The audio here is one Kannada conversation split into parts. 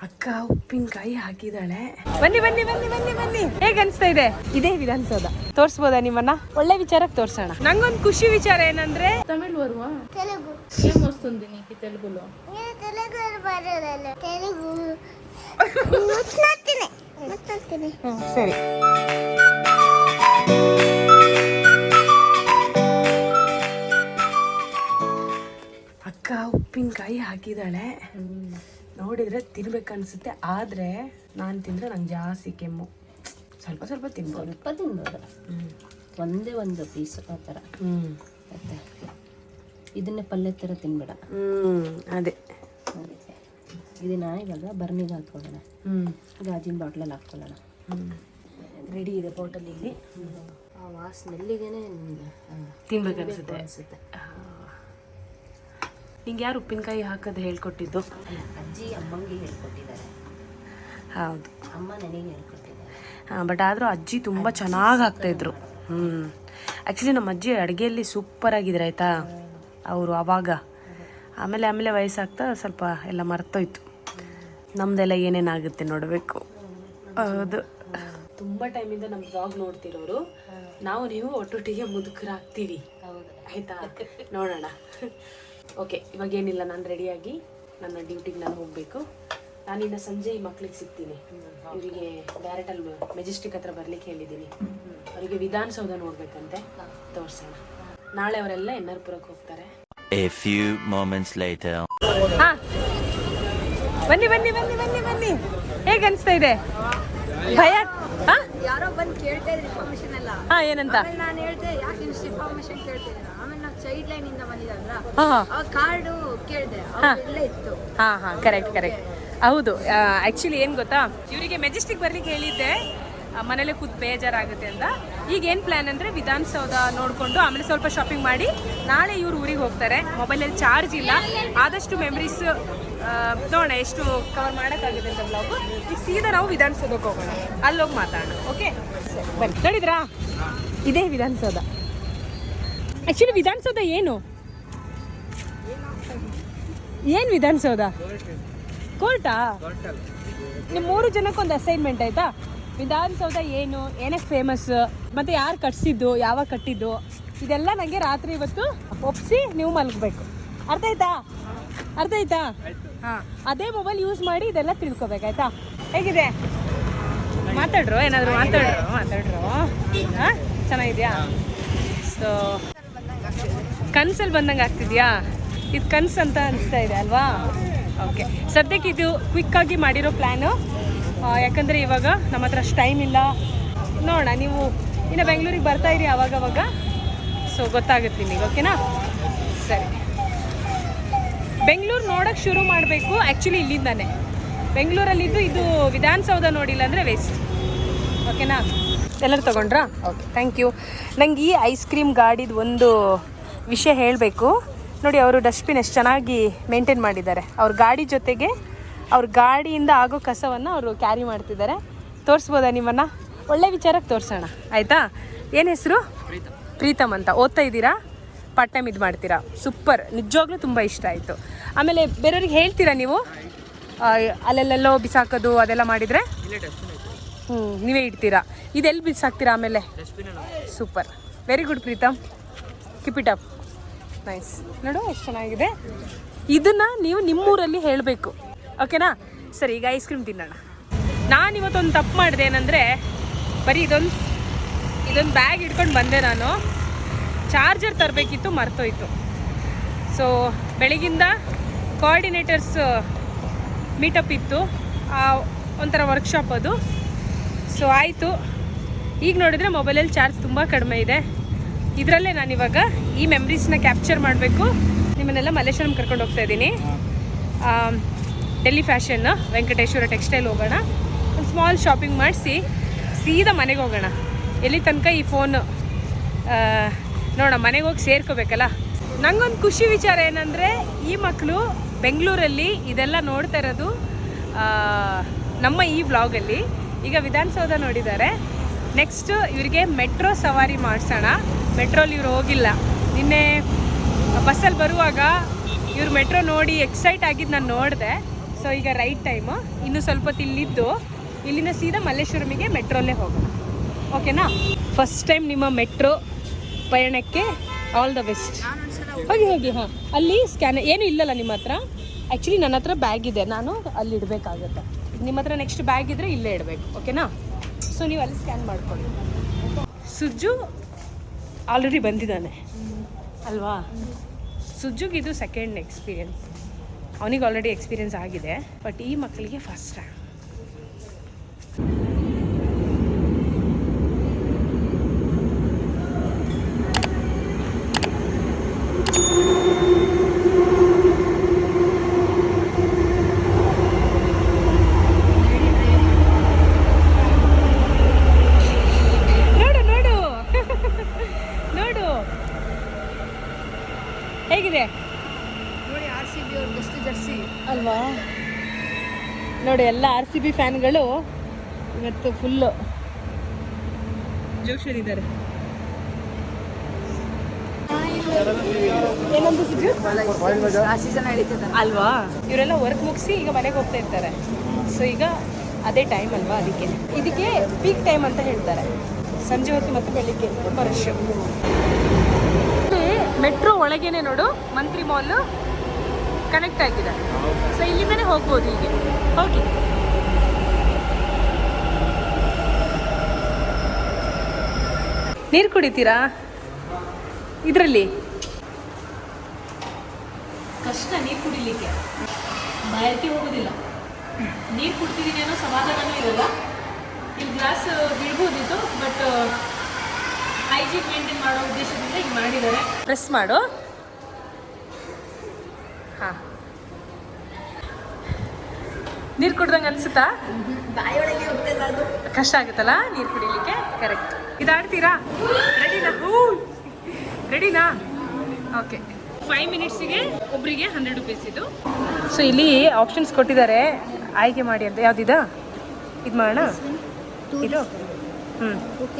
ಅಕ್ಕ ಉಪ್ಪಿನಕಾಯಿ ಹಾಕಿದಾಳೆ. ಬನ್ನಿ ಬನ್ನಿ ಬನ್ನಿ ಬನ್ನಿ ಬನ್ನಿ. ಹೇಗೆ ಅನ್ಸ್ತಾ ಇದೆ? ಇದೇ ವಿಧಾನಸೌಧ ತೋರ್ಸ್ಬೋದಾ ನಿಮ್ಮನ್ನ? ಒಳ್ಳೆ ವಿಚಾರಕ್ಕೆ ತೋರ್ಸೋಣ. ನಂಗೊಂದು ಖುಷಿ ವಿಚಾರ ಏನಂದ್ರೆ తమిళ్ వరువా తెలుగు ఏం వస్తుంది నీకు తెలుగులో తెలుగు బరదల తెలుగు ముట్నతినే ಸರಿ. ಅಕ್ಕ ಉಪ್ಪಿನಕಾಯಿ ಹಾಕಿದಾಳೆ. ನೋಡಿದ್ರೆ ತಿನ್ಬೇಕನ್ಸುತ್ತೆ, ಆದ್ರೆ ನಾನು ತಿಂದ್ರೆ ನಂಗೆ ಜಾಸ್ತಿ ಕೆಮ್ಮು. ಸ್ವಲ್ಪ ಸ್ವಲ್ಪ ತಿನ್ಬೋದು. ಸ್ವಲ್ಪ ತಿನ್ಬೋದು. ಒಂದೇ ಒಂದು ಪೀಸ್ ಆ ಥರ. ಮತ್ತೆ ಇದನ್ನೇ ಪಲ್ಯ ಥರ ತಿನ್ಬೇಡ. ಅದೇ ಇದನ್ನ ಇವಾಗ ಬರ್ನಿಗೆ ಹಾಕೊಳ್ಳೋಣ. ಗಾಜಿನ ಬಾಟ್ಲಲ್ಲಿ ಹಾಕ್ಕೊಳ್ಳೋಣ. ರೆಡಿ ಇದೆ ಬಾಟಲ್ ಇಲ್ಲಿ. ಆ ವಾಸನೆಲ್ಲಿಗೇನೆ ತಿನ್ಬೇಕನ್ಸುತ್ತೆ. ಅನಿಸುತ್ತೆ. ನಿಂಗೆ ಯಾರು ಉಪ್ಪಿನಕಾಯಿ ಹಾಕೋದು ಹೇಳ್ಕೊಟ್ಟಿದ್ದು? ಅಜ್ಜಿ ಅಮ್ಮಂಗೆ ಹೇಳ್ಕೊಟ್ಟಿದ್ದಾರೆ. ಹೌದು, ಅಮ್ಮ ನನಗೆ ಹೇಳ್ಕೊಟ್ಟಿದ್ದಾರೆ. ಬಟ್ ಆದರೂ ಅಜ್ಜಿ ತುಂಬ ಚೆನ್ನಾಗಿ ಹಾಕ್ತಾಯಿದ್ರು. ಆ್ಯಕ್ಚುಲಿ ನಮ್ಮ ಅಜ್ಜಿ ಅಡುಗೆಯಲ್ಲಿ ಸೂಪರ್ ಆಗಿದ್ರು ಆಯಿತಾ ಅವರು ಆವಾಗ. ಆಮೇಲೆ ಆಮೇಲೆ ವಯಸ್ಸಾಗ್ತಾ ಸ್ವಲ್ಪ ಎಲ್ಲ ಮರ್ತೋಯ್ತು. ನಮ್ಮದೆಲ್ಲ ಏನೇನಾಗುತ್ತೆ ನೋಡಬೇಕು. ಹೌದು, ತುಂಬ ಟೈಮಿಂದ ನಮ್ಮ ವ್ಲಾಗ್ ನೋಡ್ತಿರೋರು ನಾವು ನೀವು ಒಟ್ಟೊಟ್ಟಿಗೆ ಮುದುಕರಾಗ್ತೀವಿ ಆಯಿತಾ? ನೋಡೋಣ. ಓಕೆ, ಇವಾಗ ಏನಿಲ್ಲ, ನಾನು ರೆಡಿಯಾಗಿ ನನ್ನ ಡ್ಯೂಟಿಗೆ ನಾನು ಹೋಗಬೇಕು. ನಾನಿನ್ನು ಸಂಜೆ ಈ ಮಕ್ಳಿಗೆ ಸಿಗ್ತೀನಿ. ಇವರಿಗೆ ಡೈರೆಕ್ಟಲ್ಲಿ ಮೆಜೆಸ್ಟಿಕ್ ಹತ್ರ ಬರ್ಲಿಕ್ಕೆ ಹೇಳಿದ್ದೀನಿ. ಅವರಿಗೆ ವಿಧಾನಸೌಧ ನೋಡ್ಬೇಕಂತೆ, ತೋರ್ಸೋಣ. ನಾಳೆ ಅವರೆಲ್ಲ ಎನ್ಆರ್ಪುರಕ್ಕೆ ಹೋಗ್ತಾರೆ. A few moments later. ಹಾ, ಬನ್ನಿ ಬನ್ನಿ ಬನ್ನಿ ಬನ್ನಿ ಬನ್ನಿ. ಹೇಗೆ ಅನಿಸ್ತಾ ಇದೆ? ಭಯ? ಯಾರೋ ಬಂದು ಕೇಳ್ತಾ ಇದ್ರಿ ಇನ್ಫಾರ್ಮೇಶನ್ ಎಲ್ಲ. ಹಾ, ಏನಂತ? ನಾನು ಹೇಳ್ದೆ ಯಾಕೆ ಇನ್ಫಾರ್ಮೇಶನ್ ಕೇಳ್ತಿದ್ದೀರಾ? ಆಮೇಲೆ ನಾವು ಚೈಲ್ಡ್ ಲೈನ್ ಇಂದ ಬಂದಿದ್ದಲ್ಲ, ಹಾ ಕಾರ್ಡು ಕೇಳಿದೆ, ಇಲ್ಲೇ ಇತ್ತು. ಹಾ ಹಾ, ಕರೆಕ್ಟ್. ಹೌದು, ಆ್ಯಕ್ಚುಲಿ ಏನು ಗೊತ್ತಾ, ಇವರಿಗೆ ಮೆಜೆಸ್ಟಿಕ್ ಬರ್ಲಿಕ್ಕೆ ಹೇಳಿದ್ದೆ, ಮನೇಲೆ ಕೂತ್ ಬೇಜಾರಾಗುತ್ತೆ ಅಂತ. ಈಗ ಏನು ಪ್ಲ್ಯಾನ್ ಅಂದರೆ ವಿಧಾನಸೌಧ ನೋಡಿಕೊಂಡು ಆಮೇಲೆ ಸ್ವಲ್ಪ ಶಾಪಿಂಗ್ ಮಾಡಿ ನಾಳೆ ಇವ್ರು ಊರಿಗೆ ಹೋಗ್ತಾರೆ. ಮೊಬೈಲಲ್ಲಿ ಚಾರ್ಜ್ ಇಲ್ಲ, ಆದಷ್ಟು ಮೆಮ್ರೀಸ್ ನೋಡೋಣ ಎಷ್ಟು ಕವರ್ ಮಾಡೋಕ್ಕಾಗಿದೆ ಅಂತ ಬ್ಲಾಗು. ಈಗ ಸೀದಾ ನಾವು ವಿಧಾನಸೌಧಕ್ಕೆ ಹೋಗೋಣ, ಅಲ್ಲೋಗಿ ಮಾತಾಡೋಣ. ಓಕೆ, ಸರಿ ಬನ್ನಿ. ನೋಡಿದ್ರಾ, ಇದೇ ವಿಧಾನಸೌಧ. ಆ್ಯಕ್ಚುಲಿ ವಿಧಾನಸೌಧ ಏನು ವಿಧಾನಸೌಧ? ಕೋರ್ಟಾ? ನಿಮ್ಮ 3 ಜನಕ್ಕೊಂದು ಅಸೈನ್ಮೆಂಟ್ ಆಯ್ತಾ? ವಿಧಾನಸೌಧ ಏನು, ಏನಕ್ಕೆ ಫೇಮಸ್, ಮತ್ತು ಯಾರು ಕಟ್ಸಿದ್ದು, ಯಾವಾಗ ಕಟ್ಟಿದ್ದು, ಇದೆಲ್ಲ ನನಗೆ ರಾತ್ರಿ ಇವತ್ತು ಒಪ್ಪಿಸಿ ನೀವು ಮಲಗಬೇಕು. ಅರ್ಥ ಆಯ್ತಾ? ಹಾಂ, ಅದೇ ಮೊಬೈಲ್ ಯೂಸ್ ಮಾಡಿ ಇದೆಲ್ಲ ತಿಳ್ಕೊಬೇಕಾಯ್ತಾ? ಹೇಗಿದೆ? ಮಾತಾಡ್ರು, ಏನಾದರೂ ಮಾತಾಡ್ರು. ಹಾಂ, ಚೆನ್ನಾಗಿದೆಯಾ? ಸೊ ಕನ್ಸಲ್ಲಿ ಬಂದಂಗೆ ಆಗ್ತಿದೆಯಾ? ಇದು ಕನ್ಸು ಅಂತ ಅನಿಸ್ತಾ ಇದೆ ಅಲ್ವಾ? ಓಕೆ, ಸದ್ಯಕ್ಕೆ ಇದು ಕ್ವಿಕ್ಕಾಗಿ ಮಾಡಿರೋ ಪ್ಲ್ಯಾನು. ಯಾಕಂದರೆ ಇವಾಗ ನಮ್ಮ ಹತ್ರ ಅಷ್ಟು ಟೈಮ್ ಇಲ್ಲ. ನೋಡೋಣ, ನೀವು ಇನ್ನು ಬೆಂಗಳೂರಿಗೆ ಬರ್ತಾಯಿರಿ ಆವಾಗವಾಗ, ಸೊ ಗೊತ್ತಾಗುತ್ತೆ ನಿಮಗೆ. ಓಕೆನಾ? ಸರಿ, ಬೆಂಗಳೂರು ನೋಡೋಕ್ಕೆ ಶುರು ಮಾಡಬೇಕು ಆ್ಯಕ್ಚುಲಿ ಇಲ್ಲಿಂದಾನೆ. ಬೆಂಗಳೂರಲ್ಲಿದ್ದು ಇದು ವಿಧಾನಸೌಧ ನೋಡಿಲ್ಲ ಅಂದರೆ ವೇಸ್ಟ್. ಓಕೆನಾ? ಎಲ್ಲರೂ ತೊಗೊಂಡ್ರಾ? Okay, thank you. ನಂಗೆ ಈ ಐಸ್ ಕ್ರೀಮ್ ಗಾಡಿದು ಒಂದು ವಿಷಯ ಹೇಳಬೇಕು. ನೋಡಿ, ಅವರು ಡಸ್ಟ್ಬಿನ್ ಎಷ್ಟು ಚೆನ್ನಾಗಿ ಮೇಂಟೈನ್ ಮಾಡಿದ್ದಾರೆ. ಅವ್ರ ಗಾಡಿ ಜೊತೆಗೆ ಅವ್ರ ಗಾಡಿಯಿಂದ ಆಗೋ ಕಸವನ್ನು ಅವರು ಕ್ಯಾರಿ ಮಾಡ್ತಿದ್ದಾರೆ. ತೋರಿಸ್ಬೋದಾ ನಿಮ್ಮನ್ನು? ಒಳ್ಳೆ ವಿಚಾರಕ್ಕೆ ತೋರಿಸೋಣ ಆಯಿತಾ? ಏನು ಹೆಸರು? ಪ್ರೀತಮ್ ಅಂತ. ಓದ್ತಾ ಇದ್ದೀರಾ? ಪಾರ್ಟ್ ಟೈಮ್ ಇದು ಮಾಡ್ತೀರಾ? ಸೂಪರ್, ನಿಜವಾಗ್ಲೂ ತುಂಬ ಇಷ್ಟ ಆಯಿತು. ಆಮೇಲೆ ಬೇರೆಯವ್ರಿಗೆ ಹೇಳ್ತೀರಾ ನೀವು ಅಲ್ಲೆಲ್ಲೆಲ್ಲೋ ಬಿಸಾಕೋದು ಅದೆಲ್ಲ ಮಾಡಿದರೆ? ನೀವೇ ಇಡ್ತೀರಾ? ಇದೆಲ್ಲಿ ಬಿಸಾಕ್ತೀರಾ ಆಮೇಲೆ? Super, very good Pritam, keep it up. Nice. ನೋಡು ಎಷ್ಟು ಚೆನ್ನಾಗಿದೆ. ಇದನ್ನು ನೀವು ನಿಮ್ಮೂರಲ್ಲಿ ಹೇಳಬೇಕು. ಓಕೆನಾ? ಸರಿ, ಈಗ ಐಸ್ ಕ್ರೀಮ್ ತಿನ್ನೋಣ. ನಾನಿವತ್ತೊಂದು ತಪ್ಪು ಮಾಡಿದೆ. ಏನಂದರೆ ಬರೀ ಇದೊಂದು ಬ್ಯಾಗ್ ಇಟ್ಕೊಂಡು ಬಂದೆ. ನಾನು ಚಾರ್ಜರ್ ತರಬೇಕಿತ್ತು, ಮರ್ತೋಯ್ತು. ಸೊ ಬೆಳಗಿಂದ ಕೋಆರ್ಡಿನೇಟರ್ಸ್ ಮೀಟಪ್ ಇತ್ತು, ಒಂಥರ ವರ್ಕ್ಶಾಪ್ ಅದು. ಸೊ ಆಯಿತು. ಈಗ ನೋಡಿದರೆ ಮೊಬೈಲಲ್ಲಿ ಚಾರ್ಜ್ ತುಂಬ ಕಡಿಮೆ ಇದೆ. ಇದರಲ್ಲೇ ನಾನಿವಾಗ ಈ ಮೆಮ್ರೀಸ್ನ ಕ್ಯಾಪ್ಚರ್ ಮಾಡಬೇಕು. ನಿಮ್ಮನ್ನೆಲ್ಲ ಮಲ್ಲೇಶ್ವರಂ ಕರ್ಕೊಂಡು ಹೋಗ್ತಾ ಇದ್ದೀನಿ. ಡೆಲ್ಲಿ ಫ್ಯಾಷನ್, ವೆಂಕಟೇಶ್ವರ ಟೆಕ್ಸ್ಟೈಲ್ ಹೋಗೋಣ. ಒಂದು ಸ್ಮಾಲ್ ಶಾಪಿಂಗ್ ಮಾಡಿಸಿ ಸೀದಾ ಮನೆಗೆ ಹೋಗೋಣ. ಎಲ್ಲಿ ತನಕ ಈ ಫೋನ್ ನೋಡೋಣ, ಮನೆಗೆ ಹೋಗಿ ಸೇರ್ಕೋಬೇಕಲ್ಲ. ನನಗೊಂದು ಖುಷಿ ವಿಚಾರ ಏನಂದರೆ, ಈ ಮಕ್ಕಳು ಬೆಂಗಳೂರಲ್ಲಿ ಇದೆಲ್ಲ ನೋಡ್ತಾ ಇರೋದು ನಮ್ಮ ಈ ವ್ಲಾಗಲ್ಲಿ. ಈಗ ವಿಧಾನಸೌಧ ನೋಡಿದ್ದಾರೆ, ನೆಕ್ಸ್ಟ್ ಇವರಿಗೆ ಮೆಟ್ರೋ ಸವಾರಿ ಮಾಡಿಸೋಣ. ಮೆಟ್ರೋಲಿ ಇವ್ರು ಹೋಗಿಲ್ಲ. ನಿನ್ನೆ ಬಸ್ಸಲ್ಲಿ ಬರುವಾಗ ಇವ್ರು ಮೆಟ್ರೋ ನೋಡಿ ಎಕ್ಸೈಟ್ ಆಗಿದ್ದು ನಾನು ನೋಡಿದೆ. ಸೊ ಸೊ ಈಗ ರೈಟ್ ಟೈಮು. ಇನ್ನು ಸ್ವಲ್ಪ ಹೊತ್ತು ಇಲ್ಲಿದ್ದು ಇಲ್ಲಿಂದ ಸೀದಾ ಮಲ್ಲೇಶ್ವರಮಿಗೆ ಮೆಟ್ರೋಲ್ಲೇ ಹೋಗೋಣ. ಓಕೆನಾ? ಫಸ್ಟ್ ಟೈಮ್ ನಿಮ್ಮ ಮೆಟ್ರೋ ಪಯಣಕ್ಕೆ ಆಲ್ ದ ಬೆಸ್ಟ್. ಹೋಗಿ ಹಾಂ. ಅಲ್ಲಿ ಸ್ಕ್ಯಾನ್ ಏನು ಇಲ್ಲಲ್ಲ ನಿಮ್ಮ ಹತ್ರ? ಆ್ಯಕ್ಚುಲಿ ನನ್ನ ಹತ್ರ ಬ್ಯಾಗ್ ಇದೆ, ನಾನು ಅಲ್ಲಿ ಇಡಬೇಕಾಗುತ್ತೆ. ನಿಮ್ಮ ಹತ್ರ ನೆಕ್ಸ್ಟ್ ಬ್ಯಾಗ್ ಇದ್ದರೆ ಇಲ್ಲೇ ಇಡಬೇಕು. ಓಕೆನಾ? ಸೊ ನೀವು ಅಲ್ಲಿ ಸ್ಕ್ಯಾನ್ ಮಾಡ್ಕೊಳ್ಳಿ. ಸುಜ್ಜು ಆಲ್ರೆಡಿ ಬಂದಿದ್ದಾನೆ ಅಲ್ವಾ? ಸುಜ್ಜುಗೆ ಇದು ಸೆಕೆಂಡ್ ಎಕ್ಸ್ಪೀರಿಯನ್ಸ್. ಅವನಿಗೆ ಆಲ್ರೆಡಿ ಎಕ್ಸ್ಪೀರಿಯನ್ಸ್ ಆಗಿದೆ, ಬಟ್ ಈ ಮಕ್ಕಳಿಗೆ ಫಸ್ಟ್ ಟೈಮ್. ಹೇಗಿದೆ ನೋಡಿ RCB ಅವ್ರ ಬೆಸ್ಟ್ ಜರ್ಸಿ ಅಲ್ವಾ? ನೋಡಿ ಎಲ್ಲ RCB ಫ್ಯಾನ್ಗಳು ಇವತ್ತು ಫುಲ್ಲು ಜೋಶಲ್ಲಿದ್ದಾರೆ. ಏನಂತ ಸುಜು? ಆ ಸೀಸನ್ ನಡೀತದೆ ಅಲ್ವಾ? ಇವರೆಲ್ಲ ವರ್ಕ್ ಮುಗಿಸಿ ಈಗ ಮನೆಗೆ ಹೋಗ್ತಾ ಇರ್ತಾರೆ. ಸೊ ಈಗ ಅದೇ ಟೈಮ್ ಅಲ್ವಾ, ಇದಕ್ಕೆ ಪೀಕ್ ಟೈಮ್ ಅಂತ ಹೇಳ್ತಾರೆ. ಸಂಜೆ ಹೊತ್ತು ಮತ್ತು ಬೆಳಿಗ್ಗೆ ತುಂಬ ರಶ್. ಮೆಟ್ರೋ ಒಳಗೇನೆ ನೋಡು ಮಂತ್ರಿ ಮಾಲ್ ಕನೆಕ್ಟ್ ಆಗಿದೆ. ಸೊ ಇಲ್ಲಿಂದನೇ ಹೋಗ್ಬೋದು. ಹೀಗೆ ಹೋಗಿ. ನೀರು ಕುಡಿತೀರಾ? ಇದರಲ್ಲಿ ಕಷ್ಟ ನೀರು ಕುಡಿಲಿಕ್ಕೆ, ಬಾಯಕ್ಕೆ ಹೋಗೋದಿಲ್ಲ. ನೀರು ಕುಡ್ತಿದ್ದೀನಿ ಅನ್ನೋ ಸಮಾಧಾನನೂ ಇರಲ್ಲ. ಇಲ್ಲಿ ಗ್ಲಾಸ್ ಬಿಡ್ಬೋದಿತ್ತು, ಬಟ್ ಹೈಜೀನ್ ಮೇಂಟೈನ್ ಮಾಡೋ ಉದ್ದೇಶದಿಂದ ಈಗ ಮಾಡಿದ್ದಾರೆ. ಪ್ರೆಸ್ ಮಾಡು. ಹಾಂ, ನೀರು ಕುಡ್ದಂಗೆ ಅನ್ಸುತ್ತಾ? ಬಾಯೊಳಗೆ ಹೋಗ್ತಿಲ್ಲ ಅದು. ಕಷ್ಟ ಆಗುತ್ತಲ್ಲ ನೀರು ಕುಡಿಲಿಕ್ಕೆ. ಕರೆಕ್ಟ್. ಇದಾಡ್ತೀರಾ? ರೆಡಿನಾ? ರೆಡಿನಾ? ಓಕೆ. 5 ಮಿನಿಟ್ಸಿಗೆ ಒಬ್ಬರಿಗೆ 100 ರೂಪೀಸ್ ಇದು. ಸೊ ಇಲ್ಲಿ ಆಪ್ಷನ್ಸ್ ಕೊಟ್ಟಿದ್ದಾರೆ, ಆಯ್ಕೆ ಮಾಡಿ ಅಂತ. ಯಾವುದಿದೆ? ಇದು ಮಾಡೋಣ. ಇದು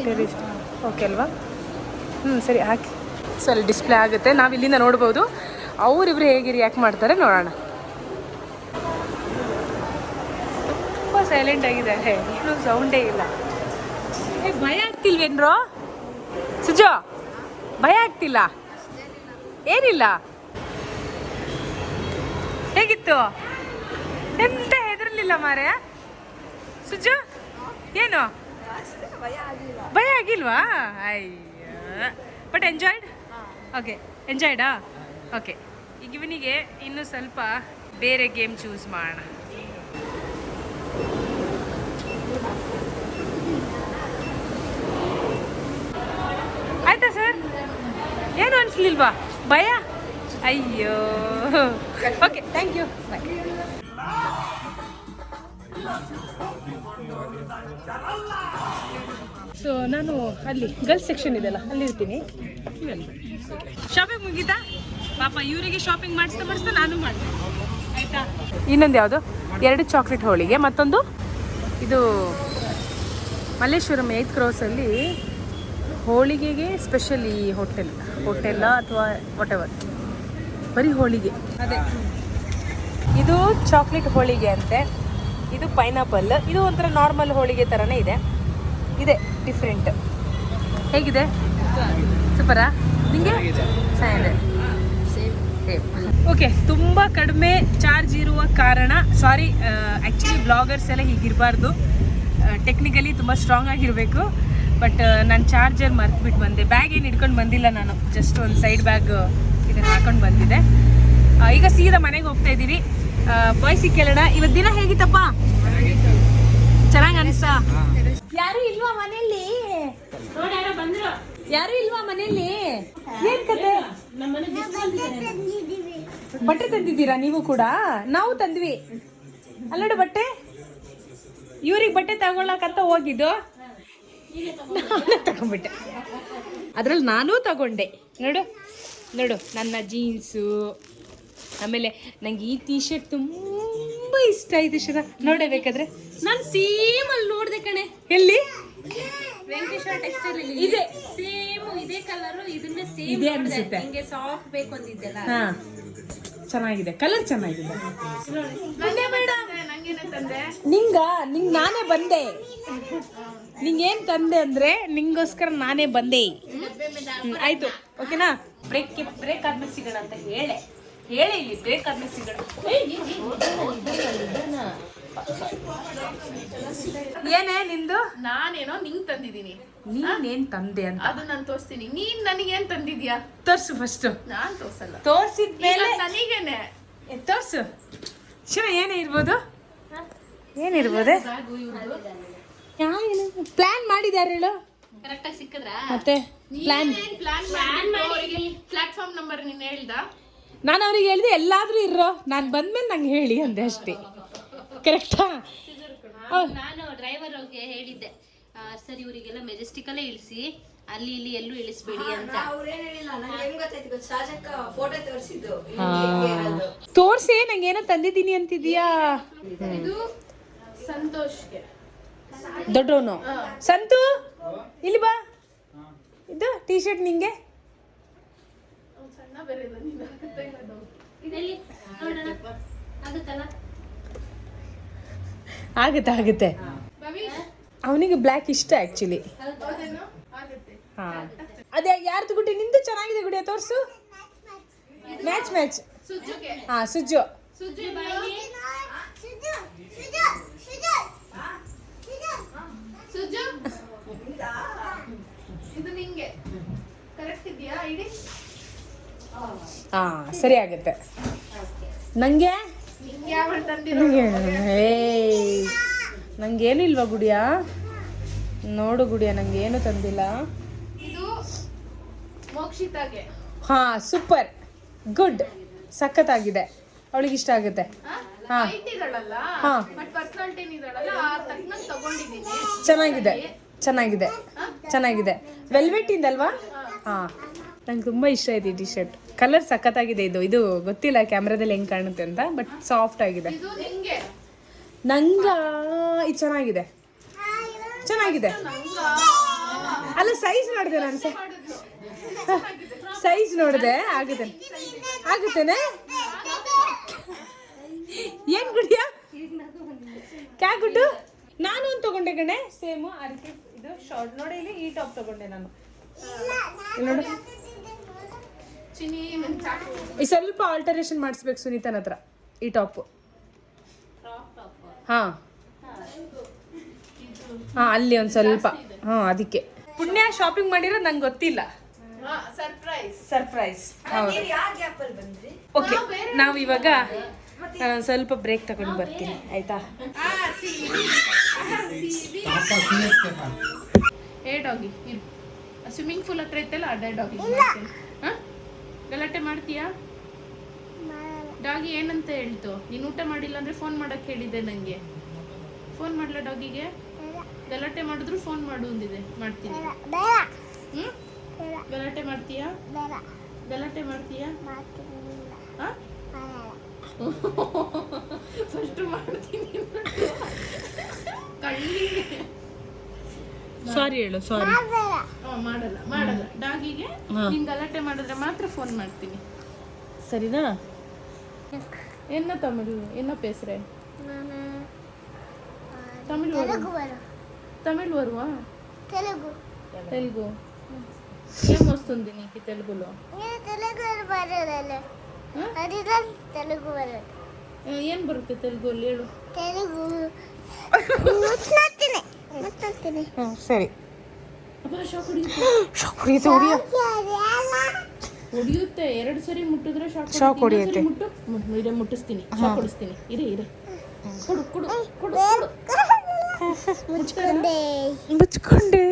ಟೂರಿಸ್ಟ್. ಓಕೆ ಅಲ್ವಾ? ಸರಿ ಹಾಕಿ. ಸೊ ಅಲ್ಲಿ ಡಿಸ್ಪ್ಲೇ ಆಗುತ್ತೆ, ನಾವು ಇಲ್ಲಿಂದ ನೋಡ್ಬೋದು. ಅವರಿಬ್ರು ಹೇಗೆ ರಿಯಾಕ್ಟ್ ಮಾಡ್ತಾರೆ ನೋಡೋಣ. ತುಂಬ ಸೈಲೆಂಟ್ ಆಗಿದೆ, ಏನೂ ಸೌಂಡೇ ಇಲ್ಲ. ಭಯ ಆಗ್ತಿಲ್ವೇನ್ರೋ ಸುಜೋ? ಭಯ ಆಗ್ತಿಲ್ಲ? ಏನಿಲ್ಲ. ಹೇಗಿತ್ತು? ಎಂತ ಹೆದರ್ಲಿಲ್ಲ ಮಾರೆ ಸುಜು? ಏನು ಭಯ ಆಗಿಲ್ವಾ? ಅಯ್ಯ, ಬಟ್ ಎಂಜಾಯ್ಡ್? ಓಕೆ, ಎಂಜಾಯ್ಡಾ? ಓಕೆ. ಈಗ ಇವನಿಗೆ ಇನ್ನೂ ಸ್ವಲ್ಪ ಬೇರೆ ಗೇಮ್ ಚೂಸ್ ಮಾಡೋಣ. ಆಯ್ತಾ ಸರ್? ಏನು ಅನಿಸ್ಲಿಲ್ವಾ ಭಯ? ಅಯ್ಯೋ, okay, thank you, bye. So ನಾನು ಅಲ್ಲಿ ಗರ್ಲ್ಸ್ ಸೆಕ್ಷನ್ ಇದೆಲ್ಲ ಅಲ್ಲಿ ಇರ್ತೀನಿ. ಶಾಪಿಂಗ್ ಮುಗೀತಾ? ಪಾಪ ಇವರಿಗೆ ಶಾಪಿಂಗ್ ಮಾಡಿಸ್ತಾ ನಾನು ಮಾಡಿದೆ. ಆಯ್ತಾ? ಇನ್ನೊಂದು ಯಾವುದು? 2 ಚಾಕ್ಲೇಟ್ ಹೋಳಿಗೆ, ಮತ್ತೊಂದು ಇದು ಮಲ್ಲೇಶ್ವರಂ 8th ಕ್ರಾಸಲ್ಲಿ ಹೋಳಿಗೆಗೆ ಸ್ಪೆಷಲ್ ಈ ಹೋಟೆಲ್ಲ ಅಥವಾ ವಾಟೆವರ್, ಬರೀ ಹೋಳಿಗೆ. ಅದೇ ಇದು ಚಾಕ್ಲೇಟ್ ಹೋಳಿಗೆ ಅಂತೆ, ಇದು ಪೈನಾಪಲ್. ಇದು ಒಂಥರ ನಾರ್ಮಲ್ ಹೋಳಿಗೆ ಥರನೇ ಇದೆ ಡಿಫ್ರೆಂಟ್. ಹೇಗಿದೆ? ಸೂಪರಾ? ನಿಮಗೆ ಚೆನ್ನಾಗಿದೆ? ಸೇಮ್. ಓಕೆ, ತುಂಬ ಕಡಿಮೆ ಚಾರ್ಜ್ ಇರುವ ಕಾರಣ, ಸಾರಿ, ಆ್ಯಕ್ಚುಲಿ ಬ್ಲಾಗರ್ಸ್ ಎಲ್ಲ ಹೀಗಿರಬಾರ್ದು, ಟೆಕ್ನಿಕಲಿ ತುಂಬ ಸ್ಟ್ರಾಂಗ್ ಆಗಿರಬೇಕು. ಬಟ್ ನಾನು ಚಾರ್ಜರ್ ಮರ್ತ್ಬಿಟ್ಟು ಬಂದೆ. ಬ್ಯಾಗ್ ಏನು ಇಟ್ಕೊಂಡು ಬಂದಿಲ್ಲ ನಾನು, ಜಸ್ಟ್ ಒಂದು ಸೈಡ್ ಬ್ಯಾಗ್ ಇದನ್ನು ಹಾಕೊಂಡು ಬಂದಿದ್ದೆ. ಈಗ ಸೀದಾ ಮನೆಗೆ ಹೋಗ್ತಾ ಇದ್ದೀವಿ. ಬಾಯ್ಸಿಗೆ ಕೇಳೋಣ, ಇವತ್ತು ದಿನ ಹೇಗಿತ್ತಪ್ಪ? ಚೆನ್ನಾಗಿ ಅನಿಸ್ತಾ? ಯಾರು ಇಲ್ವಾ ಮನೆಯಲ್ಲಿ? ಬಂದ್ರು, ಯಾರು ಇಲ್ವಾ ಮನೆಯಲ್ಲಿ? ಏನ್ ಕತೆ? ಬಟ್ಟೆ ತಂದಿದ್ದೀರಾ ನೀವು ಕೂಡ? ನಾವು ತಂದ್ವಿ ಅಲ್ಲೋಡು ಬಟ್ಟೆ. ಇವ್ರಿಗೆ ಬಟ್ಟೆ ತಗೊಳ್ಳಕಂತ ಹೋಗಿದ್ದು, ನಾನು ತಗೊಂಡ್ಬಿಟ್ಟೆ. ಅದ್ರಲ್ಲಿ ನಾನೂ ತಗೊಂಡೆ. ನೋಡು ನನ್ನ ಜೀನ್ಸು. ಆಮೇಲೆ ನಂಗೆ ಈ ಟೀ ಶರ್ಟ್ ತುಂಬ ಇಷ್ಟ ಆಯ್ತು. ಶರ ನೋಡೇ ಬೇಕಾದ್ರೆ ನಾನು ಸೇಮ್ ಅಲ್ಲಿ ನೋಡಿದೆ ಕಣೆ. ಎಲ್ಲಿ? ವೆಂಕಟೇಶ್ವರ ಟೆಕ್ಸ್ಟೈಲ್ ಇದೆ, ಸೇಮ್ ಇದೇ ಕಲರ್, ಇದನ್ನೇ ಸೇಮ್ ಇದೆ ಅನ್ಸುತ್ತೆ. ನಿಮಗೆ ಸಾಫ್ಟ್ ಬೇಕು ಅಂದಿದ್ದೆಲ್ಲ. ಹಾ, ಚೆನ್ನಾಗಿದೆ, ಕಲರ್ ಚೆನ್ನಾಗಿದೆ. ನಿಂಗ ನಾನೇ ಬಂದೆ. ನಿಂಗೇನ್ ತಂದೆ ಅಂದ್ರೆ ನಿಂಗೋಸ್ಕರ ನಾನೇ ಬಂದೆ. ಆಯ್ತು, ಓಕೆನಾ? ಬ್ರೇಕ್ ಆದ್ಮೇಲೆ ಸಿಗೋಣ ಅಂತ ಹೇಳಿ ಇಲ್ಲಿ ಬ್ರೇಕ್ ಆದ್ಮೇಲೆ ಸಿಗೋಣ. ಏನೇ ನಿಂದು? ನಾನೇನೋ ನಿಂಗ್ ತಂದಿದ್ದೀನಿ, ನೀನೇನ್ ತಂದೆ ಅಂತ ಅದು ನಾನು ತೋರಿಸ್ತೀನಿ. ನೀನ್ ನನಗೇನ್ ತಂದಿದ್ಯಾ? ತೋರ್ಸು ಫಸ್ಟ್. ನಾನ್ ತೋರ್ಸಲ್ಲ, ತೋರ್ಸಿದ್ಮೇಲೆ ನನಗೇನೆ ತೋರ್ಸು. ಶಿವ ಏನೇ ಇರ್ಬೋದು? ಏನಿರ್ಬೋದೆ? ಪ್ಲಾನ್ ಮಾಡಿದಾರೆ ಹೇಳು. ಕರೆಕ್ಟ್ ಆಗಿ ಸಿಕ್ಕಿದ್ರ? ಮತ್ತೆ ಪ್ಲಾನ್ ಅವರಿಗೆ ಪ್ಲಾಟ್ಫಾರ್ಮ್ ನಂಬರ್ ನೀನ್ ಹೇಳ್ದ? ನಾನು ಅವ್ರಿಗೆ ಹೇಳಿದೆ ಎಲ್ಲಾದ್ರೂ ಇರೋ, ನಾನು ಬಂದ್ಮೇಲೆ ನಂಗೆ ಹೇಳಿ ಅಂದೆ ಅಷ್ಟೇ. ಕರೆಕ್ಟಾ? ನಾನು ಡ್ರೈವರ್ ಅವ್ರಿಗೆ ಹೇಳಿದ್ದೆ, ಸರ್ ಇವರಿಗೆಲ್ಲ ಮೆಜೆಸ್ಟಿಕಲ್ಲೇ ಇಳಿಸಿ, ಅಲ್ಲಿ ಇಲ್ಲಿ ಎಲ್ಲೂ ಇಳಿಸ್ಬೇಡಿ ಅಂತ. ತೋರ್ಸಿ ನಂಗೆ ಏನೋ ತಂದಿದ್ದೀನಿ ಅಂತಿದ್ಯಾ? ಇದು ಸಂತೋಷ್ಗೆ ದೊಡ್ಡವನು ಸಂತು, ಇಲ್ಲಿ ಬಾ. ಇದು ಟೀ ಶರ್ಟ್ ನಿಂಗೆ. ಸಣ್ಣ ಬೇರೆ ಆಗುತ್ತೆ. ಅವನಿಗೆ ಬ್ಲ್ಯಾಕ್ ಇಷ್ಟ ಆಕ್ಚುಲಿ. ಹಾ, ಅದೇ ಯಾರ್ದು ಗುಡಿ? ನಿಂದು ಚೆನ್ನಾಗಿದೆ ಗುಡಿಯ, ತೋರ್ಸು. ಮ್ಯಾಚ್. ಹಾ, ಸುಜ್ಜು. ಇದು ನಿಂಗೆ ಕರೆಕ್ಟ್ ಇದೆಯಾ? ಇಡಿ. ಹಾ, ಸರಿ ಆಗುತ್ತೆ. ನಂಗೆ ನಂಗೇನು ಇಲ್ವಾ ಗುಡಿಯಾ? ನೋಡು ಗುಡಿಯಾ, ನಂಗೇನು ತಂದಿಲ್ಲ. ಇದು ಮೋಕ್ಷಿತಾಗೆ. ಹಾ, ಸೂಪರ್, ಗುಡ್, ಸಖತ್ತಾಗಿದೆ. ಅವಳಿಗೆ ಇಷ್ಟ ಆಗುತ್ತೆ. ಹಾ, ಇಟ್ಟಿದ್ದಾಳಲ್ಲ, ಹಾ, ಬಟ್ ಪರ್ಸನಾಲಿಟಿ ಇದ್ದಾಳಲ್ಲ, ಆ ತಕ್ಕನಂಗೆ ತಗೊಂಡಿದ್ದೀನಿ. ಚೆನ್ನಾಗಿದೆ. ವೆಲ್ವೆಟ್ ಇಂದಲ್ವಾ? ಹಾ, ನಂಗೆ ತುಂಬಾ ಇಷ್ಟ ಆಯ್ತು ಈ ಟಿ ಶರ್ಟ್. ಕಲರ್ ಸಖತ್ತಾಗಿದೆ. ಇದು ಗೊತ್ತಿಲ್ಲ ಕ್ಯಾಮ್ರಾದಲ್ಲಿ ಹೆಂಗ್ ಕಾಣುತ್ತೆ ಅಂತ, ಬಟ್ ಸಾಫ್ಟ್ ಆಗಿದೆ. ಇದು ನಿಂಗೆ. ನಂಗ ಇದು ಚೆನ್ನಾಗಿದೆ. ಅಲ್ಲ, ಸೈಜ್ ನೋಡಿದೆ ನಾನು. ಸೈಜ್ ನೋಡಿದೆ. ಆಗುತ್ತೇನೆ? ಏನ್ ಗುಡಿಯ ಕ್ಯಾ ಗುಡ್ಡು? ನಾನು ಒಂದು ತಗೊಂಡೆ ಕಣೆ, ಸೇಮು. ಅದಕ್ಕೆ ಇದು ಶಾರ್ಟ್ ನೋಡಿ, ಇಲ್ಲಿ ಈ ಟಾಪ್ ತಗೊಂಡೆ ನಾನು. ನೋಡು, ಈ ಸ್ವಲ್ಪ ಆಲ್ಟರೇಷನ್ ಮಾಡಿಸ್ಬೇಕು ಸುನೀತನ ಹತ್ರ, ಈ ಟಾಪ್. ಹಾ, ಅಲ್ಲಿ ಒಂದು ಸ್ವಲ್ಪ. ಹಾ, ಅದಕ್ಕೆ ಪುಣ್ಯ ಶಾಪಿಂಗ್ ಮಾಡಿರೋ ನಂಗೆ ಗೊತ್ತಿಲ್ಲ. ಸರ್ಪ್ರೈಸ್. ಓಕೆ, ನಾವು ಇವಾಗ ಸ್ವಲ್ಪ ಬ್ರೇಕ್ ತಗೊಂಡು ಬರ್ತೀನಿ, ಆಯ್ತಾ? ಡಾಗಿ ಸ್ವಿಮ್ಮಿಂಗ್ ಪೂಲ್ ಹತ್ರ ಇತ್ತಲ್ಲ, ಅದೇ ಡಾಗಿ. ಗಲಾಟೆ ಮಾಡ್ತೀಯಾ? ಡಾಗಿ ಏನಂತ ಹೇಳ್ತು? ನೀನು ಊಟ ಮಾಡಿಲ್ಲ ಅಂದ್ರೆ ಫೋನ್ ಮಾಡಕ್ ಹೇಳಿದ್ದೆ ನಂಗೆ. ಫೋನ್ ಮಾಡ್ಲಾ ಡಾಗಿಗೆ? ಗಲಾಟೆ ಮಾಡಿದ್ರು ಫೋನ್ ಮಾಡು ಅಂದಿದೆ. ಮಾಡ್ತೀನಿ. ಗಲಾಟೆ ಮಾಡ್ತೀಯಾ? ಫಸ್ಟ್ ಮಾಡ್ತೀನಿ. ಸಾರಿ ಹೇಳು. ಸಾರಿ. ಮಾಡಲ್ಲ ಡಾಗಿಗೆ. ನೀನ್ ಗಲಾಟೆ ಮಾಡಿದ್ರೆ ಮಾತ್ರ ಫೋನ್ ಮಾಡ್ತೀನಿ, ಸರಿನಾ? என்ன தமிழ் என்ன பேசுறேன்? தமிழ் வருవా? తెలుగు ఏం వస్తుంది నీకు తెలుగులో? ఏం బರುತ್ತೆ తెలుగులో ಹೇಳು. ಸರಿ. ಹೊಡಿಯುತ್ತೆ. 2 ಸರಿ ಮುಟ್ಟಿದ್ರೆ ಶಾಕ್ ಹೊಡಿಯುತ್ತೆ. ಮುಟ್ಟಿಸ್ತೀನಿ, ಶಾಕ್ ಹೊಡಿಸ್ತೀನಿ. ಇರೇ ಕೊಡು. ಮುಚ್ಕೊಂಡೆ.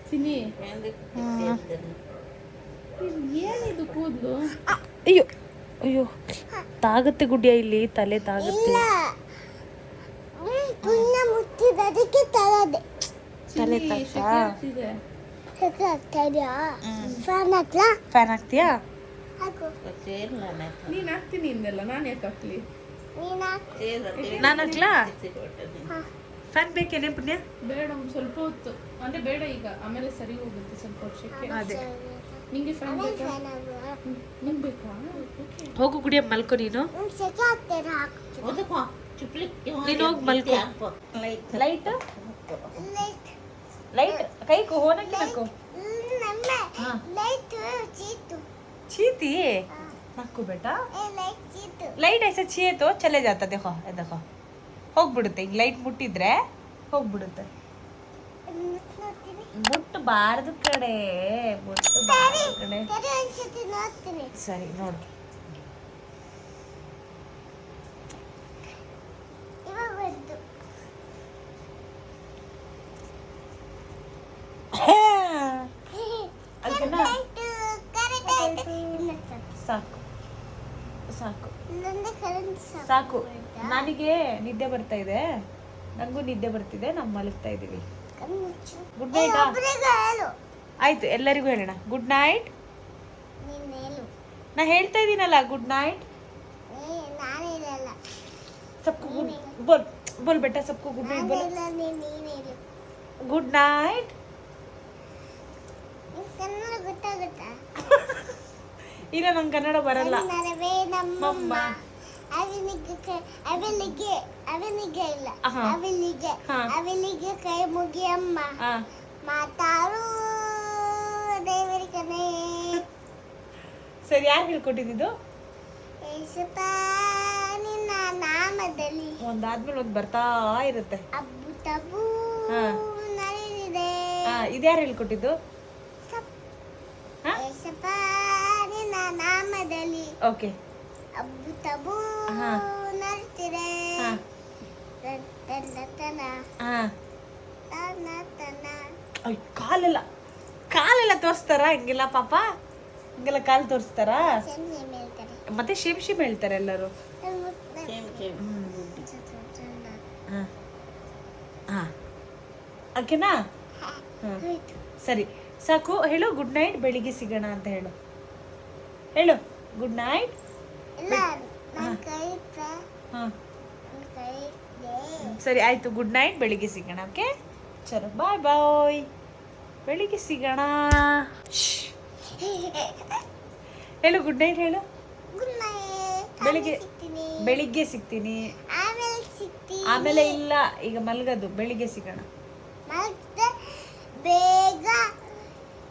ಚಿನ್ನಿ, ಏನಿದು ಕೂದಲು? ಅಯ್ಯೋ ತಾಗುತ್ತೆ ಗುಡ್ಡಿಯ, ಇಲ್ಲಿ ತಲೆ ತಾಗುತ್ತೆ. ತಲೆ ಫ್ಯಾನ್ ಹಾಕ್ತೀಯಾ? ನೀನ್ ಹಾಕ್ತೀನಿ ಇನ್ನೆಲ್ಲ, ನಾನು ಯಾಕೆ ಹಾಕ್ಲಿ? ನಾನು ಹಾಕ್ಲಾ? ಫ್ಯಾನ್ ಬೇಕೇನೆ ಪುಣ್ಯ? ಬೇಡ, ಸ್ವಲ್ಪ ಹೊತ್ತು ಅಂದ್ರೆ ಬೇಡ ಈಗ, ಆಮೇಲೆ ಸರಿ ಹೋಗುತ್ತೆ ಸ್ವಲ್ಪ ವರ್ಷಕ್ಕೆ. ಅದೇ ನಿಂಗೆ ಫ್ಯಾನ್ ಬೇಕಾ? ನಿಂಗೆ ಬೇಕಾ? ಹೋಗು ಕುಡಿಯ ಮಲ್ಕೊ ನೀನು. ಸೆಕೆ ಆಗ್ತಾರೆ ಹಾಕ್ತೀನಿ. ನೀನು ಹೋಗಿ ಮಲ್ಕೊ. ಲೈಟ್ ಲೈಟ್ ಲೈಟ್ ಕೈಕು ಹೋನಕ್ಕೆ ನಕ್ಕು. ನಮ್ಮ ಲೈಟ್ ಚೀತು चीती नक्कु बेटा ಲೈಟ್ ಚೀತು ಲೈಟ್ ऐसे चाहिए तो चले जाता देखो ये देखो ಹೋಗ್ಬಿಡುತ್ತೆ ಈಗ ಲೈಟ್ ಮುಟ್ಟಿದ್ರೆ ಹೋಗ್ಬಿಡುತ್ತೆ ನೋಡ್ತೀನಿ ಮುಟ್ಟಬಾರ್ದು ಕಡೆ ಮುಟ್ಟಬಾರ್ದು ಕಡೆ ಸರಿ ಅನ್ಸುತ್ತೆ ನೋಡ್ತೀನಿ ಸರಿ ನೋಡು ಇವಾಗ ಬಂತು ಅದನ್ನ ಕರೆಕ್ಟ್ ಆಯ್ತು ಸಾಕು ಸಾಕು ನಂದೆ ಕರೆಂಟ್ ಸಾಕು ನನಗೆ ನಿದ್ದೆ ಬರ್ತಾ ಇದೆ ನಂಗೂ ನಿದ್ದೆ ಬರ್ತಿದೆ ನಾವು ಮಲಗ್ತಾ ಇದೀವಿ ಗುಡ್ ನೈಟ್ ಒಬ್ಬರಿಗೆ ಹೇಳು ಆಯ್ತು ಎಲ್ಲರಿಗೂ ಹೇಳೋಣ ಗುಡ್ ನೈಟ್ ನೀನು ಹೇಳು ನಾ ಹೇಳ್ತಾ ಇದೀನಲ್ಲ ಗುಡ್ ನೈಟ್ ನಾನು ಹೇಳಲ್ಲ सबको गुड बोल बोल बेटा सबको गुड नाइट बोलो ನೀನು ಹೇಳು गुड नाइट ಕನ್ನಡ ಗೊತ್ತಾಗುತ್ತಾ ಇಲ್ಲ ನಂಗೆ ಕನ್ನಡ ಬರಲ್ಲ ನರವೇ ನಮ್ಮಮ್ಮ ಅವನಿಗೆ ಇಲ್ಲ ಆಹಾ. ಅವನಿಗೆ ಹಾ. ಅವನಿಗೆ ಕೈ ಮುಗಿಯಮ್ಮ ಹಾ ಮಾತಾಡು ದೇವರಿಕನೇ ಸರಿ ಯಾರು ಹೇಳ್ಕೊಟ್ಟಿದ್ದು ಏಸಪ್ಪ ನಿನ್ನ ನಾಮದಲ್ಲಿ ಒಂದಾದ್ಮೇಲೆ ಒಂದು ಬರ್ತಾ ಇರುತ್ತೆ ಅಬ್ಬು ತಬು ಹಾ. ನಡೆದಿದೆ ಇದ್ಯಾರು ಹೇಳ್ಕೊಟ್ಟಿದ್ದು ಹಾ? ಏಸಪ್ಪ ನಿನ್ನ ನಾಮದಲ್ಲಿ ಓಕೆ ಅಬ್ಬು ತಬು ಹಾ. ನಡ್ತಿದೆ ಹಾ. ತನ್ನ ಹಾ ತನ ತನ ಅಯ್ಯ್, ಕಾಲೆಲ್ಲ ತೋರಿಸ್ತಾರ ಹಿಂಗೆಲ್ಲ ಪಾಪ ಹಿಂಗೆಲ್ಲ ಕಾಲು ತೋರಿಸ್ತಾರಾ ಚೆನ್ನೆ ಮೇಲ್ತಾರೆ ಮತ್ತೆ ಶಿಮ್ ಹೇಳ್ತಾರೆ ಎಲ್ಲರೂ ಹಾ ಹಾ ಓಕೆನಾ ಹಾ ಸರಿ ಸಾಕು ಹೇಳು ಗುಡ್ ನೈಟ್ ಬೆಳಿಗ್ಗೆ ಸಿಗೋಣ ಅಂತ ಹೇಳು ಗುಡ್ ನೈಟ್ ಇಲ್ಲ ನನ್ನ ಕೈ ಇತ್ತ ಹಾ ನನ್ನ ಕೈ ಇದೆ ಸರಿ ಆಯ್ತು ಗುಡ್ ನೈಟ್ ಬೆಳಿಗ್ಗೆ ಸಿಗೋಣ ಓಕೆ ಚಲೋ ಬಾಯ್ ಬಾಯ್ ಬೆಳಿಗ್ಗೆ ಸಿಗೋಣ ಹೇಳು ಗುಡ್ ನೈಟ್ ಹೇಳು ಗುಡ್ ನೈಟ್ ಬೆಳಿಗ್ಗೆ ಸಿಗ್ತೀನಿ ಬೆಳಿಗ್ಗೆ ಸಿಗ್ತೀನಿ ಆಮೇಲೆ ಸಿಗ್ತೀನಿ ಆಮೇಲೆ ಇಲ್ಲ ಈಗ ಮಲ್ಗದು ಬೆಳಿಗ್ಗೆ ಸಿಗೋಣ ಮತ್ತೆ ಬೇಗ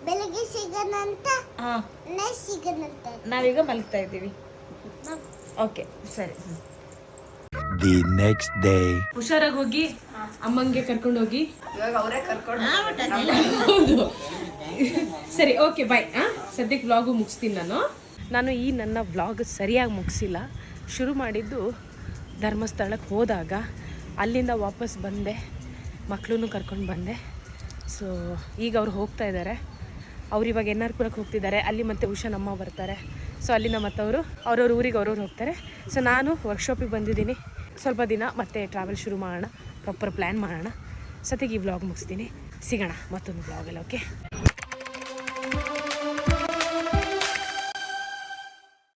ಬೆಳಿಗ್ಗೆ ಸಿಗೋಣಂತ ಹಾ ನೆಕ್ಸ್ಟ್ ಸಿಗೋಣಂತ ನಾವೀಗ ಮಲಗ್ತಾ ಇದ್ದೀವಿ. ಓಕೆ ಸರಿ. The next day. ಹುಷಾರಾಗಿ ಹೋಗಿ ಅಮ್ಮಂಗೆ ಕರ್ಕೊಂಡು ಹೋಗಿ ಹೌದು ಸರಿ ಓಕೆ ಬಾಯ್. ಸದ್ಯಕ್ಕೆ ವ್ಲಾಗು ಮುಗಿಸ್ತೀನಿ ನಾನು ಈ ನನ್ನ ವ್ಲಾಗ್ ಸರಿಯಾಗಿ ಮುಗಿಸಿಲ್ಲ. ಶುರು ಮಾಡಿದ್ದು ಧರ್ಮಸ್ಥಳಕ್ಕೆ ಹೋದಾಗ ಅಲ್ಲಿಂದ ವಾಪಸ್ ಬಂದೆ, ಮಕ್ಕಳನ್ನು ಕರ್ಕೊಂಡು ಬಂದೆ. ಸೊ ಈಗ ಅವ್ರು ಹೋಗ್ತಾ ಇದ್ದಾರೆ. ಅವ್ರು ಇವಾಗ ಎನ್ ಆರ್ ಪುರಕ್ಕೆ ಹೋಗ್ತಿದ್ದಾರೆ. ಅಲ್ಲಿ ಮತ್ತೆ ಉಷಾ ನಮ್ಮ ಬರ್ತಾರೆ. ಸೊ ಅಲ್ಲಿಂದ ಮತ್ತೆ ಅವ್ರವ್ರ ಊರಿಗೆ ಅವ್ರವ್ರು ಹೋಗ್ತಾರೆ. ಸೊ ನಾನು ವರ್ಕ್ಶಾಪಿಗೆ ಬಂದಿದ್ದೀನಿ. ಸ್ವಲ್ಪ ದಿನ ಮತ್ತೆ ಟ್ರಾವೆಲ್ ಶುರು ಮಾಡೋಣ, ಪ್ರಾಪರ್ ಪ್ಲ್ಯಾನ್ ಮಾಡೋಣ. ಸದ್ಯಕ್ಕೆ ಈ ವ್ಲಾಗ್ ಮುಗಿಸ್ತೀನಿ. ಸಿಗೋಣ ಮತ್ತೊಂದು ವ್ಲಾಗಲ್ಲಿ. ಓಕೆ.